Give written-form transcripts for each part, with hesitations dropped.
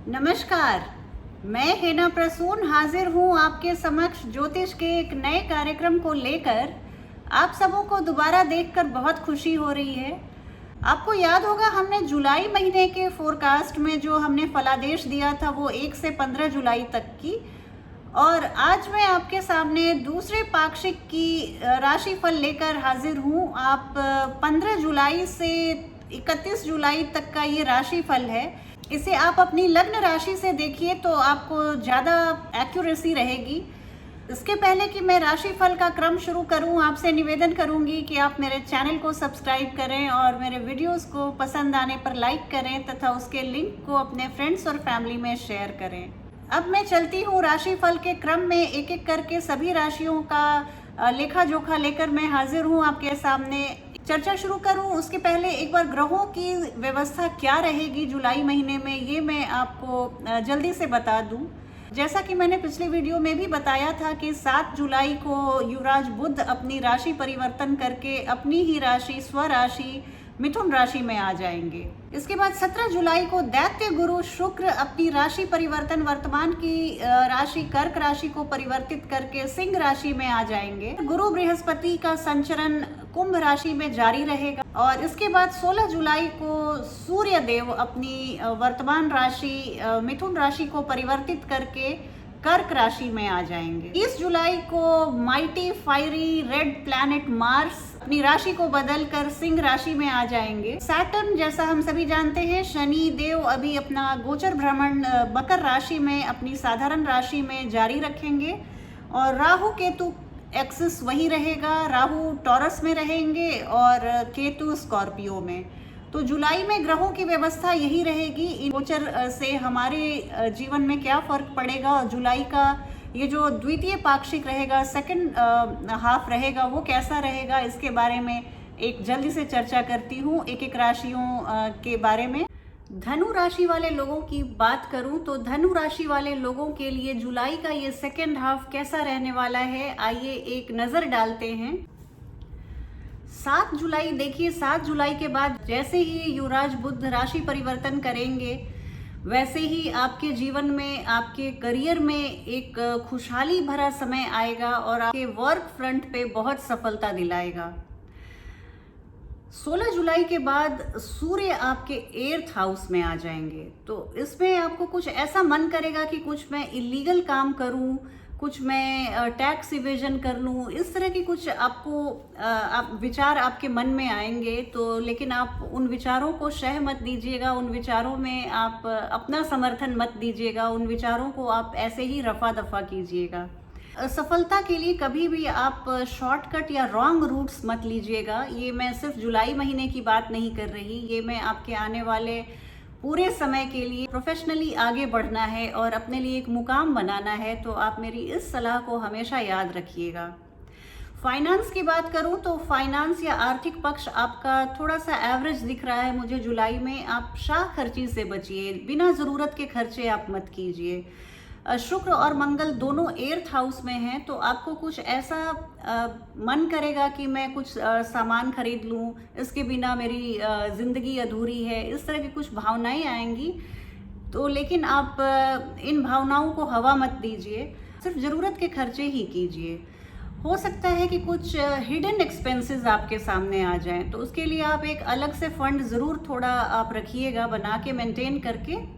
नमस्कार। मैं हेना प्रसून हाजिर हूँ आपके समक्ष ज्योतिष के एक नए कार्यक्रम को लेकर। आप सबों को दोबारा देखकर बहुत खुशी हो रही है। आपको याद होगा हमने जुलाई महीने के फोरकास्ट में जो हमने फलादेश दिया था वो 1 से 15 जुलाई तक की, और आज मैं आपके सामने दूसरे पाक्षिक की राशिफल लेकर हाजिर हूँ। आप 15 जुलाई से 31 जुलाई तक का ये राशिफल है। इसे आप अपनी लग्न राशि से देखिए तो आपको ज़्यादा एक्यूरेसी रहेगी। इसके पहले कि मैं राशिफल का क्रम शुरू करूं, आपसे निवेदन करूंगी कि आप मेरे चैनल को सब्सक्राइब करें और मेरे वीडियोस को पसंद आने पर लाइक करें तथा उसके लिंक को अपने फ्रेंड्स और फैमिली में शेयर करें। अब मैं चलती हूँ राशिफल के क्रम में, एक एक करके सभी राशियों का लेखा जोखा लेकर मैं हाजिर हूँ आपके सामने। चर्चा शुरू करूं उसके पहले एक बार ग्रहों की व्यवस्था क्या रहेगी जुलाई महीने में, ये मैं आपको जल्दी से बता दूं। जैसा कि मैंने पिछले वीडियो में भी बताया था कि 7 जुलाई को युवराज बुध अपनी राशि परिवर्तन करके अपनी ही राशि स्वराशि मिथुन राशि में आ जाएंगे। इसके बाद 17 जुलाई को दैत्य गुरु शुक्र अपनी राशि परिवर्तन वर्तमान की राशि कर्क राशि को परिवर्तित करके सिंह राशि में आ जाएंगे। गुरु बृहस्पति का संचरण कुंभ राशि में जारी रहेगा और इसके बाद 16 जुलाई को सूर्य देव अपनी वर्तमान राशि मिथुन राशि को परिवर्तित करके कर्क राशि में आ जाएंगे। 30 जुलाई को mighty fiery red planet Mars अपनी राशि को बदलकर सिंह राशि में आ जाएंगे। सैटर्न, जैसा हम सभी जानते हैं, शनि देव अभी अपना गोचर भ्रमण मकर राशि में अपनी साधारण राशि में जारी रखेंगे और राहु केतु एक्सिस वही रहेगा। राहु टॉरस में रहेंगे और केतु स्कॉर्पियो में। तो जुलाई में ग्रहों की व्यवस्था यही रहेगी। इन गोचर से हमारे जीवन में क्या फर्क पड़ेगा और जुलाई का ये जो द्वितीय पाक्षिक रहेगा, सेकंड हाफ रहेगा, वो कैसा रहेगा, इसके बारे में एक जल्दी से चर्चा करती हूँ एक एक राशियों के बारे में। धनु राशि वाले लोगों की बात करूं तो धनु राशि वाले लोगों के लिए जुलाई का ये सेकेंड हाफ कैसा रहने वाला है, आइए एक नजर डालते हैं। 7 जुलाई देखिए, 7 जुलाई के बाद जैसे ही युवराज बुध राशि परिवर्तन करेंगे वैसे ही आपके जीवन में, आपके करियर में एक खुशहाली भरा समय आएगा और आपके वर्क फ्रंट पे बहुत सफलता दिलाएगा। 16 जुलाई के बाद सूर्य आपके 8th हाउस में आ जाएंगे, तो इसमें आपको कुछ ऐसा मन करेगा कि कुछ मैं इलीगल काम करूं, कुछ मैं टैक्स इवेजन कर लूं, इस तरह की कुछ आपको विचार आपके मन में आएंगे। तो लेकिन आप उन विचारों को शह मत दीजिएगा, उन विचारों में आप अपना समर्थन मत दीजिएगा, उन विचारों को आप ऐसे ही रफा दफा कीजिएगा। सफलता के लिए कभी भी आप शॉर्टकट या रॉन्ग रूट्स मत लीजिएगा। ये मैं सिर्फ जुलाई महीने की बात नहीं कर रही, ये मैं आपके आने वाले पूरे समय के लिए प्रोफेशनली आगे बढ़ना है और अपने लिए एक मुकाम बनाना है, तो आप मेरी इस सलाह को हमेशा याद रखिएगा। फाइनेंस की बात करूं तो फाइनेंस या आर्थिक पक्ष आपका थोड़ा सा एवरेज दिख रहा है मुझे जुलाई में। आप शाह खर्ची से बचिए, बिना ज़रूरत के खर्चे आप मत कीजिए। शुक्र और मंगल दोनों 8th हाउस में हैं, तो आपको कुछ ऐसा मन करेगा कि मैं कुछ सामान खरीद लूं, इसके बिना मेरी ज़िंदगी अधूरी है, इस तरह की कुछ भावनाएं आएंगी। तो लेकिन आप इन भावनाओं को हवा मत दीजिए, सिर्फ ज़रूरत के खर्चे ही कीजिए। हो सकता है कि कुछ हिडन एक्सपेंसेस आपके सामने आ जाएं, तो उसके लिए आप एक अलग से फंड ज़रूर थोड़ा आप रखिएगा बना के, मेंटेन करके।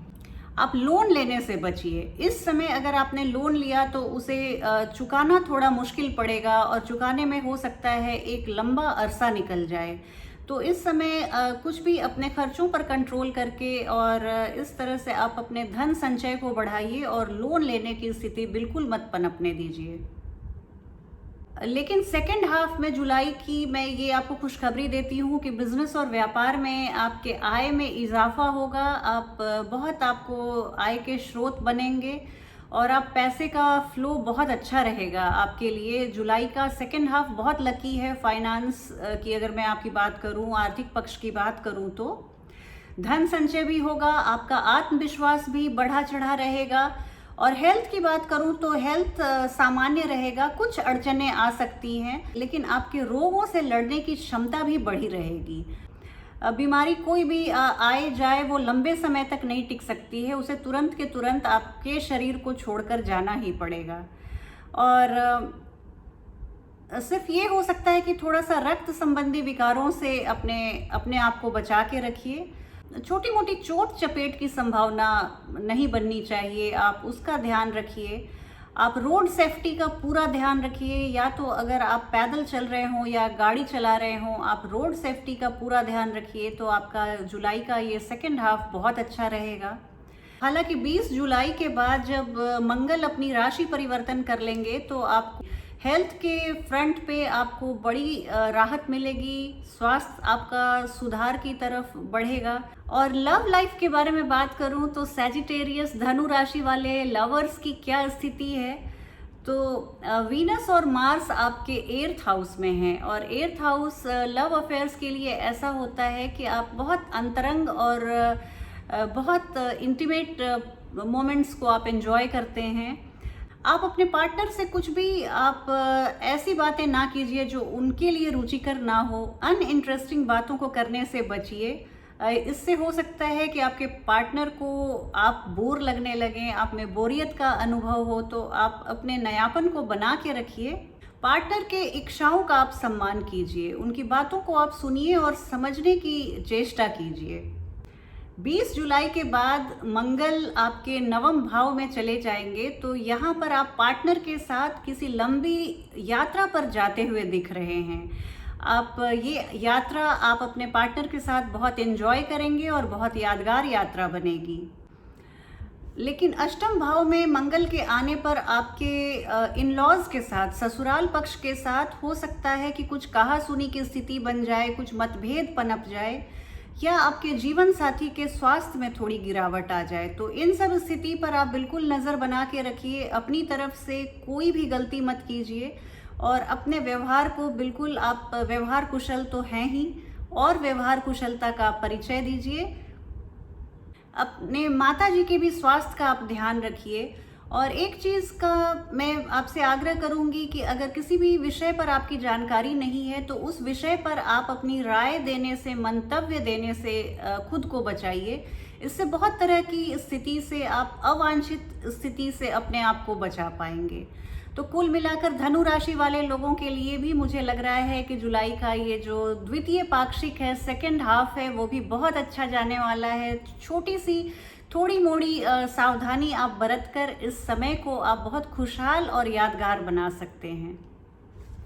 आप लोन लेने से बचिए। इस समय अगर आपने लोन लिया तो उसे चुकाना थोड़ा मुश्किल पड़ेगा और चुकाने में हो सकता है एक लंबा अरसा निकल जाए। तो इस समय कुछ भी अपने खर्चों पर कंट्रोल करके और इस तरह से आप अपने धन संचय को बढ़ाइए और लोन लेने की स्थिति बिल्कुल मत पनपने दीजिए। लेकिन सेकेंड हाफ में जुलाई की मैं ये आपको खुशखबरी देती हूँ कि बिजनेस और व्यापार में आपके आय में इजाफा होगा। आपको आय के स्रोत बनेंगे और आप पैसे का फ्लो बहुत अच्छा रहेगा आपके लिए। जुलाई का सेकेंड हाफ बहुत लकी है। फाइनेंस की अगर मैं आपकी बात करूँ, आर्थिक पक्ष की बात करूँ, तो धन संचय भी होगा, आपका आत्मविश्वास भी बढ़ा चढ़ा रहेगा। और हेल्थ की बात करूं तो हेल्थ सामान्य रहेगा, कुछ अड़चनें आ सकती हैं लेकिन आपके रोगों से लड़ने की क्षमता भी बढ़ी रहेगी। बीमारी कोई भी आए जाए वो लंबे समय तक नहीं टिक सकती है, उसे तुरंत के तुरंत आपके शरीर को छोड़कर जाना ही पड़ेगा। और सिर्फ ये हो सकता है कि थोड़ा सा रक्त संबंधी विकारों से अपने अपने आप को बचा के रखिए। छोटी मोटी चोट चपेट की संभावना नहीं बननी चाहिए, आप उसका ध्यान रखिए। आप रोड सेफ्टी का पूरा ध्यान रखिए, या तो अगर आप पैदल चल रहे हों या गाड़ी चला रहे हों, आप रोड सेफ्टी का पूरा ध्यान रखिए, तो आपका जुलाई का ये सेकेंड हाफ बहुत अच्छा रहेगा। हालांकि 20 जुलाई के बाद जब मंगल अपनी राशि परिवर्तन कर लेंगे तो आप हेल्थ के फ्रंट पे आपको बड़ी राहत मिलेगी, स्वास्थ्य आपका सुधार की तरफ बढ़ेगा। और लव लाइफ के बारे में बात करूं तो सैजिटेरियस धनु राशि वाले लवर्स की क्या स्थिति है, तो वीनस और मार्स आपके 8th हाउस में हैं, और 8th हाउस लव अफेयर्स के लिए ऐसा होता है कि आप बहुत अंतरंग और बहुत इंटीमेट मोमेंट्स को आप एंजॉय करते हैं। आप अपने पार्टनर से कुछ भी आप ऐसी बातें ना कीजिए जो उनके लिए रुचिकर ना हो, अनइंटरेस्टिंग बातों को करने से बचिए। इससे हो सकता है कि आपके पार्टनर को आप बोर लगने लगें, आप में बोरियत का अनुभव हो, तो आप अपने नयापन को बना के रखिए। पार्टनर के इच्छाओं का आप सम्मान कीजिए, उनकी बातों को आप सुनिए और समझने की चेष्टा कीजिए। 20 जुलाई के बाद मंगल आपके 9वें भाव में चले जाएंगे, तो यहाँ पर आप पार्टनर के साथ किसी लंबी यात्रा पर जाते हुए दिख रहे हैं। आप ये यात्रा आप अपने पार्टनर के साथ बहुत एंजॉय करेंगे और बहुत यादगार यात्रा बनेगी। लेकिन अष्टम भाव में मंगल के आने पर आपके इन लॉज के साथ, ससुराल पक्ष के साथ हो सकता है कि कुछ कहासुनी की स्थिति बन जाए, कुछ मतभेद पनप जाए, या आपके जीवन साथी के स्वास्थ्य में थोड़ी गिरावट आ जाए। तो इन सब स्थिति पर आप बिल्कुल नज़र बना के रखिए, अपनी तरफ से कोई भी गलती मत कीजिए, और अपने व्यवहार को बिल्कुल, आप व्यवहार कुशल तो हैं ही, और व्यवहार कुशलता का परिचय दीजिए। अपने माता जी के भी स्वास्थ्य का आप ध्यान रखिए। और एक चीज़ का मैं आपसे आग्रह करूंगी कि अगर किसी भी विषय पर आपकी जानकारी नहीं है तो उस विषय पर आप अपनी राय देने से, मंतव्य देने से खुद को बचाइए। इससे बहुत तरह की स्थिति से, आप अवांछित स्थिति से अपने आप को बचा पाएंगे। तो कुल मिलाकर धनु राशि वाले लोगों के लिए भी मुझे लग रहा है कि जुलाई का ये जो द्वितीय पाक्षिक है, सेकेंड हाफ है, वो भी बहुत अच्छा जाने वाला है। छोटी सी थोड़ी मोड़ी सावधानी आप बरतकर इस समय को आप बहुत खुशहाल और यादगार बना सकते हैं।